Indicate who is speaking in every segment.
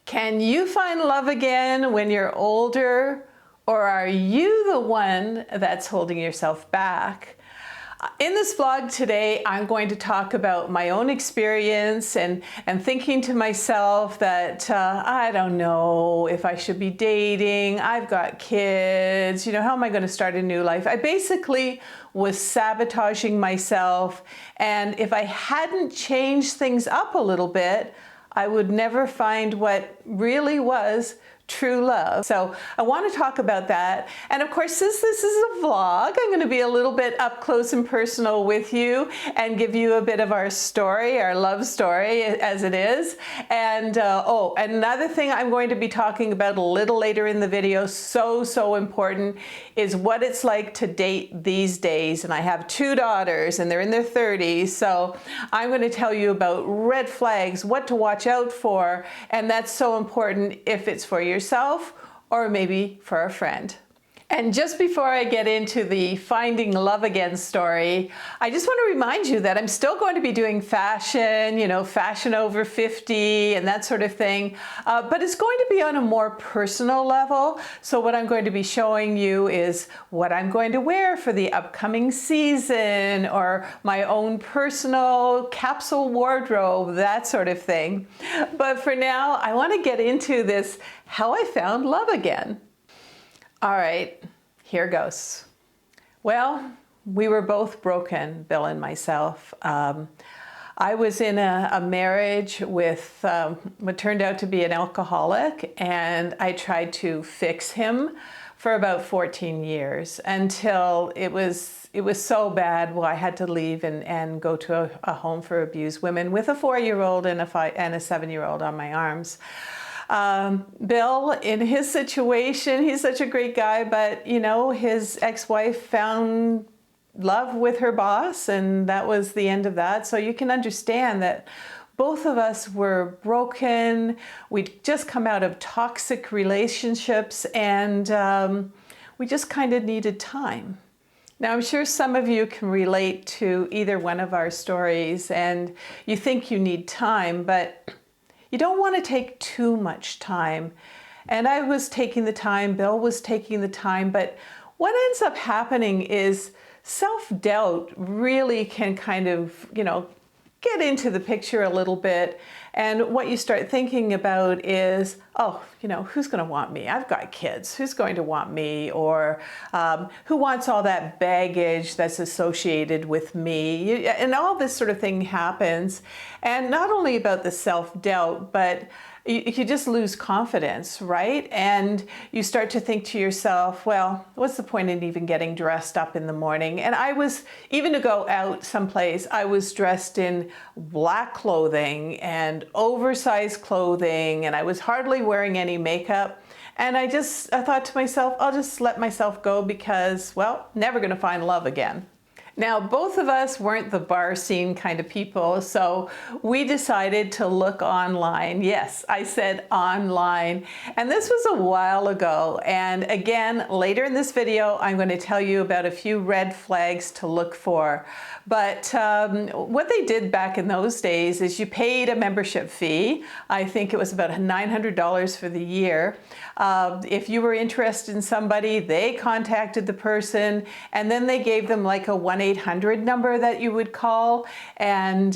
Speaker 1: Can you find love again when you're older, or are you the one that's holding yourself back? In this vlog today, I'm going to talk about my own experience and thinking to myself that I don't know if I should be dating. I've got kids, how am I going to start a new life? I basically was sabotaging myself, and if I hadn't changed things up a little bit, I would never find what really was true love. So I want to talk about that. And of course, since this is a vlog, I'm going to be a little bit up close and personal with you and give you a bit of our story, our love story as it is. And another thing I'm going to be talking about a little later in the video, so important, is what it's like to date these days. And I have 2 daughters and they're in their 30s. So I'm going to tell you about red flags, what to watch out for. And that's so important if it's for yourself or maybe for a friend. And just before I get into the finding love again story, I just want to remind you that I'm still going to be doing fashion, fashion over 50 and that sort of thing, but it's going to be on a more personal level. So what I'm going to be showing you is what I'm going to wear for the upcoming season, or my own personal capsule wardrobe, that sort of thing. But for now, I want to get into this, how I found love again. All right, here goes. Well, we were both broken, Bill and myself. I was in a marriage with what turned out to be an alcoholic, and I tried to fix him for about 14 years until it was so bad. Well, I had to leave and go to a home for abused women with a 4-year-old and a 7-year-old on my arms. Bill, in his situation, he's such a great guy, but his ex-wife found love with her boss, and that was the end of that. So you can understand that both of us were broken. We'd just come out of toxic relationships, and we just kind of needed time. Now, I'm sure some of you can relate to either one of our stories, and you think you need time, but you don't want to take too much time. And I was taking the time, Bill was taking the time, but what ends up happening is self-doubt really can kind of, get into the picture a little bit. And what you start thinking about is, who's going to want me? I've got kids. Who's going to want me? Or who wants all that baggage that's associated with me? And all this sort of thing happens. And not only about the self-doubt, but you just lose confidence, right? And you start to think to yourself, well, what's the point in even getting dressed up in the morning? And I was, even to go out someplace, I was dressed in black clothing and oversized clothing, and I was hardly wearing any makeup. And I thought to myself, I'll just let myself go because, well, never gonna find love again. Now, both of us weren't the bar scene kind of people, so we decided to look online. Yes, I said online. And this was a while ago. And again, later in this video, I'm going to tell you about a few red flags to look for. But what they did back in those days is you paid a membership fee. I think it was about $900 for the year. If you were interested in somebody, they contacted the person, and then they gave them like a 1-800 number that you would call. And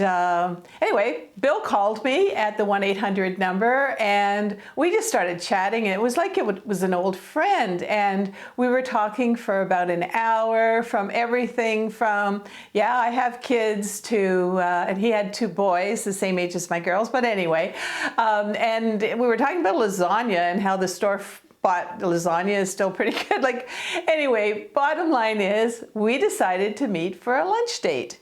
Speaker 1: anyway, Bill called me at the 1-800 number, and we just started chatting. It was like it was an old friend, and we were talking for about an hour, from everything from, yeah, I have kids, to, and he had 2 boys, the same age as my girls, but anyway. And we were talking about lasagna and how the store-bought lasagna is still pretty good. Anyway, bottom line is we decided to meet for a lunch date.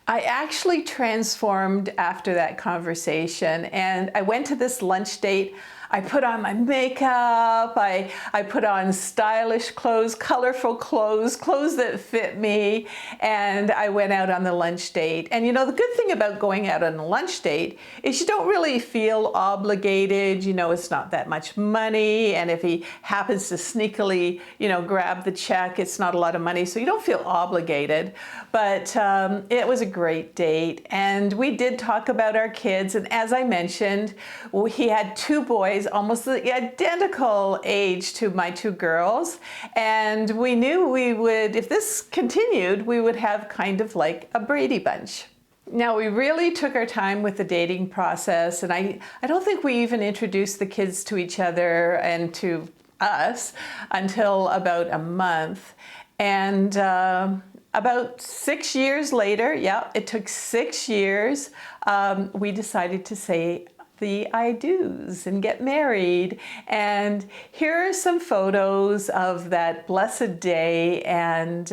Speaker 1: I actually transformed after that conversation, and I went to this lunch date. I put on my makeup, I put on stylish clothes, colorful clothes that fit me, and I went out on the lunch date. And the good thing about going out on a lunch date is you don't really feel obligated. It's not that much money, and if he happens to sneakily, grab the check, it's not a lot of money, so you don't feel obligated. But it was a great date, and we did talk about our kids, and as I mentioned, he had two boys, almost the identical age to my two girls, and we knew we would, if this continued, we would have kind of like a Brady Bunch. Now, we really took our time with the dating process, and I don't think we even introduced the kids to each other and to us until about a month. And about 6 years later, yeah, it took 6 years, we decided to say the I do's and get married. And here are some photos of that blessed day, and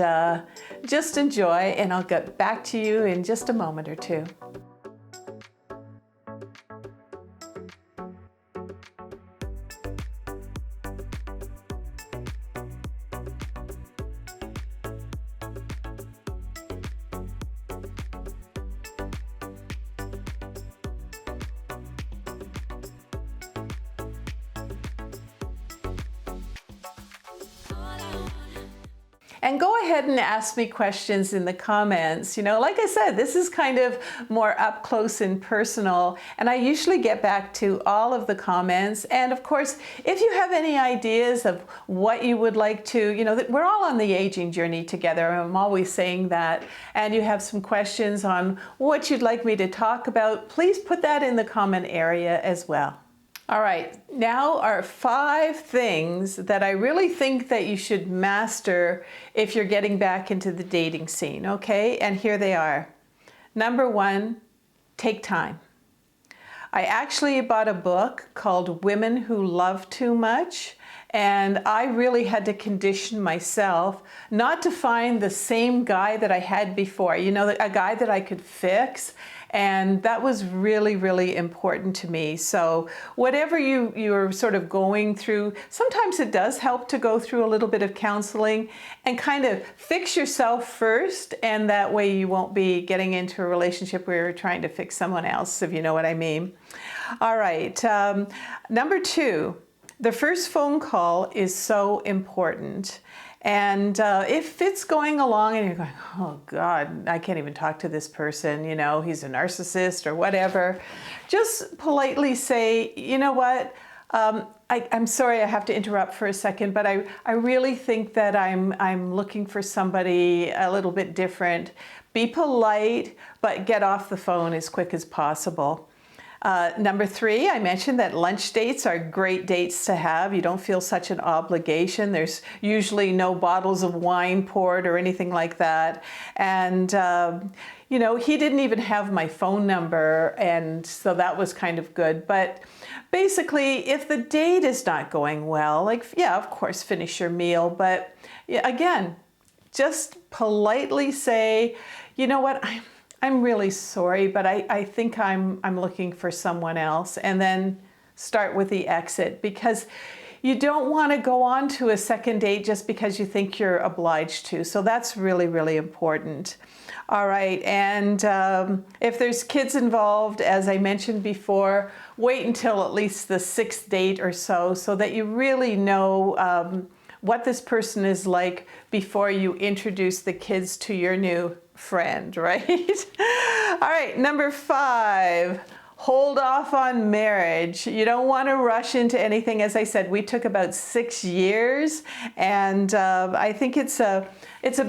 Speaker 1: just enjoy, and I'll get back to you in just a moment or two. And go ahead and ask me questions in the comments. You know, like I said, this is kind of more up close and personal, and I usually get back to all of the comments. And of course, if you have any ideas of what you would like to, you know, we're all on the aging journey together. I'm always saying that. And you have some questions on what you'd like me to talk about, please put that in the comment area as well. All right, now are 5 things that I really think that you should master if you're getting back into the dating scene, okay? And here they are. Number 1, take time. I actually bought a book called Women Who Love Too Much, and I really had to condition myself not to find the same guy that I had before, you know, a guy that I could fix. And that was really, really important to me. So whatever you're sort of going through, sometimes it does help to go through a little bit of counseling and kind of fix yourself first. And that way you won't be getting into a relationship where you're trying to fix someone else, if you know what I mean. All right, number 2, the first phone call is so important. And if it's going along and you're going, oh God, I can't even talk to this person, you know, he's a narcissist or whatever, just politely say, you know what, I'm sorry I have to interrupt for a second, but I really think that I'm looking for somebody a little bit different. Be polite, but get off the phone as quick as possible. Number 3, I mentioned that lunch dates are great dates to have. You don't feel such an obligation. There's usually no bottles of wine poured or anything like that. And, you know, he didn't even have my phone number, and so that was kind of good. But basically, if the date is not going well, like, yeah, of course, finish your meal. But yeah, again, just politely say, you know what, I'm really sorry, but I think I'm looking for someone else, and then start with the exit, because you don't want to go on to a second date just because you think you're obliged to. So that's really, really important. All right, and if there's kids involved, as I mentioned before, wait until at least the 6th date or so that you really know what this person is like before you introduce the kids to your new friend, right? All right, number 5, hold off on marriage. You don't want to rush into anything. As I said, we took about 6 years, and I think it's a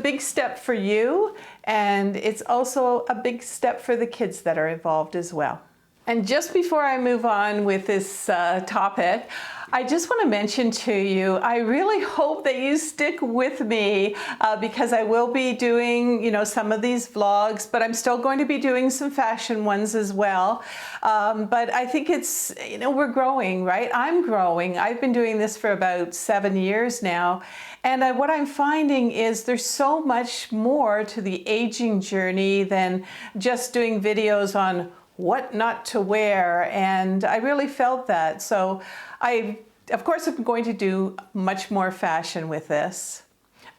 Speaker 1: big step for you, and it's also a big step for the kids that are involved as well. And just before I move on with this topic, I just want to mention to you, I really hope that you stick with me because I will be doing, you know, some of these vlogs, but I'm still going to be doing some fashion ones as well. But I think it's, you know, we're growing, right? I'm growing. I've been doing this for about 7 years now. And what I'm finding is there's so much more to the aging journey than just doing videos on what not to wear, and I really felt that. So of course, I'm going to do much more fashion with this.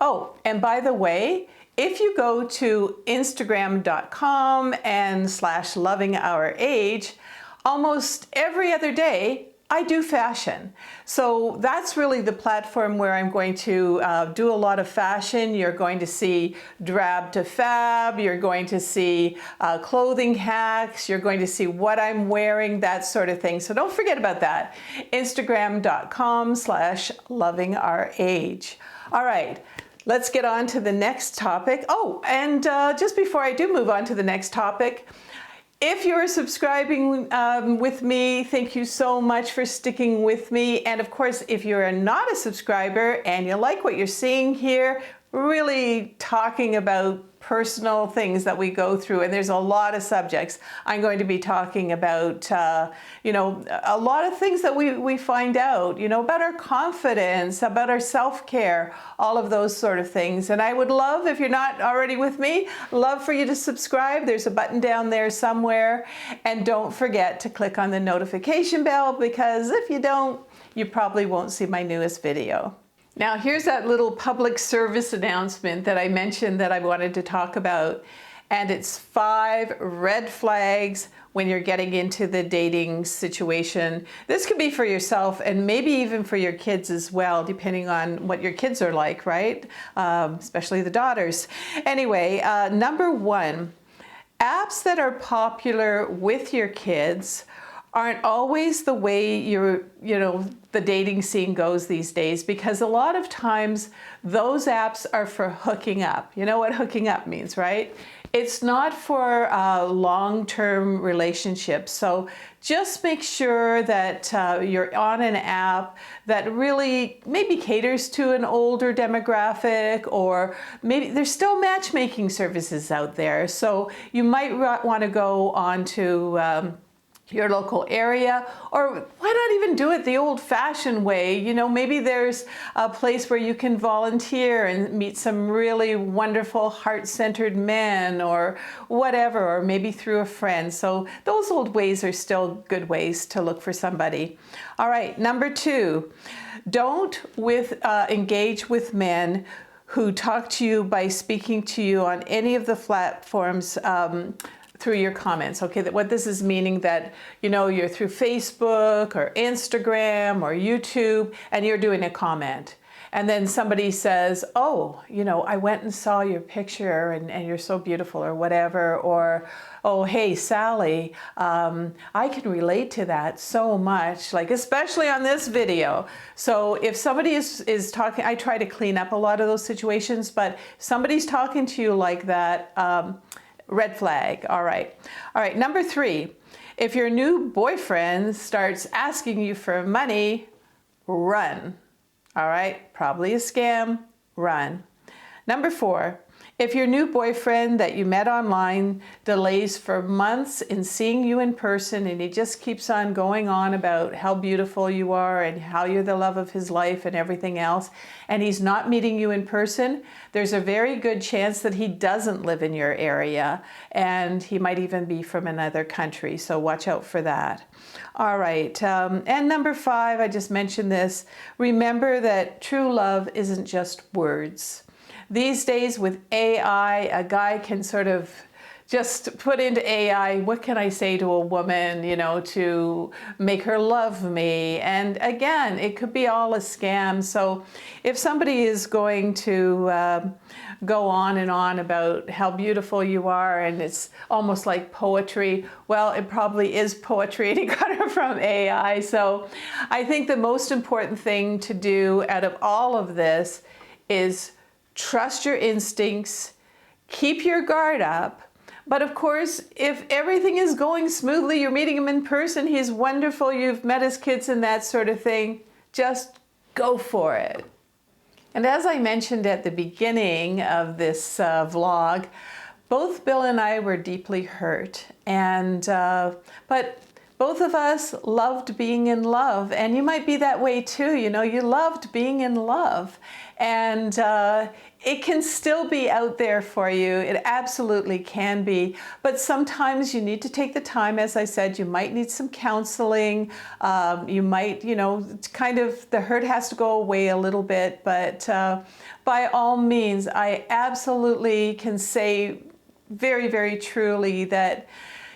Speaker 1: Oh, and by the way, if you go to Instagram.com and /lovingourage, almost every other day, I do fashion. So that's really the platform where I'm going to do a lot of fashion. You're going to see drab to fab. You're going to see clothing hacks. You're going to see what I'm wearing, that sort of thing. So don't forget about that. Instagram.com/lovingourage. All right. Let's get on to the next topic. Oh, and just before I do move on to the next topic, if you're subscribing with me, thank you so much for sticking with me. And of course, if you're not a subscriber and you like what you're seeing here, really talking about personal things that we go through, and there's a lot of subjects. I'm going to be talking about, you know, a lot of things that we find out, you know, about our confidence, about our self-care, all of those sort of things. And I would love, if you're not already with me, love for you to subscribe. There's a button down there somewhere. And don't forget to click on the notification bell, because if you don't, you probably won't see my newest video. Now here's that little public service announcement that I mentioned that I wanted to talk about, and it's 5 red flags when you're getting into the dating situation. This could be for yourself and maybe even for your kids as well, depending on what your kids are like, right? Especially the daughters. Anyway, number 1, apps that are popular with your kids aren't always the way the dating scene goes these days, because a lot of times those apps are for hooking up. You know what hooking up means, right? It's not for long-term relationships. So just make sure that you're on an app that really maybe caters to an older demographic, or maybe there's still matchmaking services out there. So you might want to go on to your local area, or why not even do it the old-fashioned way? You know, maybe there's a place where you can volunteer and meet some really wonderful heart-centered men, or whatever, or maybe through a friend. So those old ways are still good ways to look for somebody. All right, number 2, don't engage with men who talk to you by speaking to you on any of the platforms through your comments. Okay, what this is meaning that, you know, you're through Facebook or Instagram or YouTube and you're doing a comment. And then somebody says, oh, you know, I went and saw your picture and you're so beautiful, or whatever. Or, oh, hey, Sally, I can relate to that so much, like especially on this video. So if somebody is talking, I try to clean up a lot of those situations, but if somebody's talking to you like that, red flag. All right. All right. Number 3, if your new boyfriend starts asking you for money, run. All right. Probably a scam. Run. Number 4, if your new boyfriend that you met online delays for months in seeing you in person, and he just keeps on going on about how beautiful you are and how you're the love of his life and everything else, and he's not meeting you in person, there's a very good chance that he doesn't live in your area, and he might even be from another country. So watch out for that. All right. And number 5, I just mentioned this. Remember that true love isn't just words. These days with AI, a guy can sort of just put into AI, what can I say to a woman, you know, to make her love me? And again, it could be all a scam. So if somebody is going to go on and on about how beautiful you are, and it's almost like poetry, well, it probably is poetry and he got it from AI. So I think the most important thing to do out of all of this is trust your instincts, keep your guard up. But of course, if everything is going smoothly, you're meeting him in person, he's wonderful, you've met his kids and that sort of thing, just go for it. And as I mentioned at the beginning of this vlog, both Bill and I were deeply hurt, and but both of us loved being in love, and you might be that way too. You know, you loved being in love, and it can still be out there for you. It absolutely can be, but sometimes you need to take the time. As I said, you might need some counseling. You might, you know, kind of the hurt has to go away a little bit, but by all means, I absolutely can say very, very truly that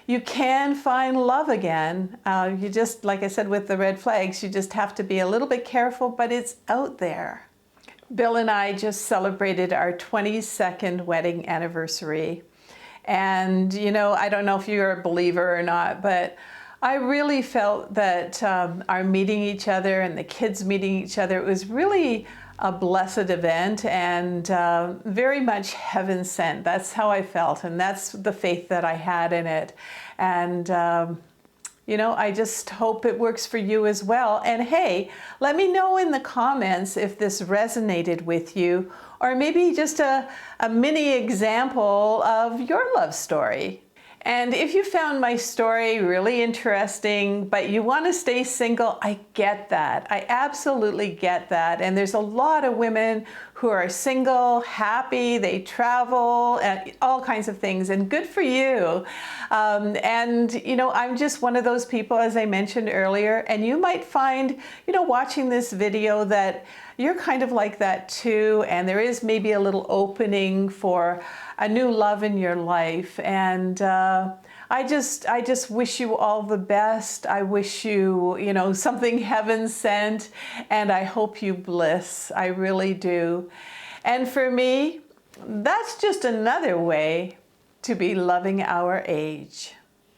Speaker 1: you can find love again. You just, like I said with the red flags, you just have to be a little bit careful, but it's out there. Bill and I just celebrated our 22nd wedding anniversary. And, you know, I don't know if you're a believer or not, but I really felt that our meeting each other and the kids meeting each other, it was really a blessed event and very much heaven sent. That's how I felt, and that's the faith that I had in it. And you know, I just hope it works for you as well. And hey, let me know in the comments if this resonated with you, or maybe just a mini example of your love story. And if you found my story really interesting, but you want to stay single, I get that. I absolutely get that. And there's a lot of women who are single, happy, they travel, and all kinds of things, and good for you. And, you know, I'm just one of those people, as I mentioned earlier, and you might find, you know, watching this video that you're kind of like that too, and there is maybe a little opening for a new love in your life. And I just wish you all the best. I wish you, you know, something heaven sent, and I hope you bliss. I really do. And for me, that's just another way to be loving our age.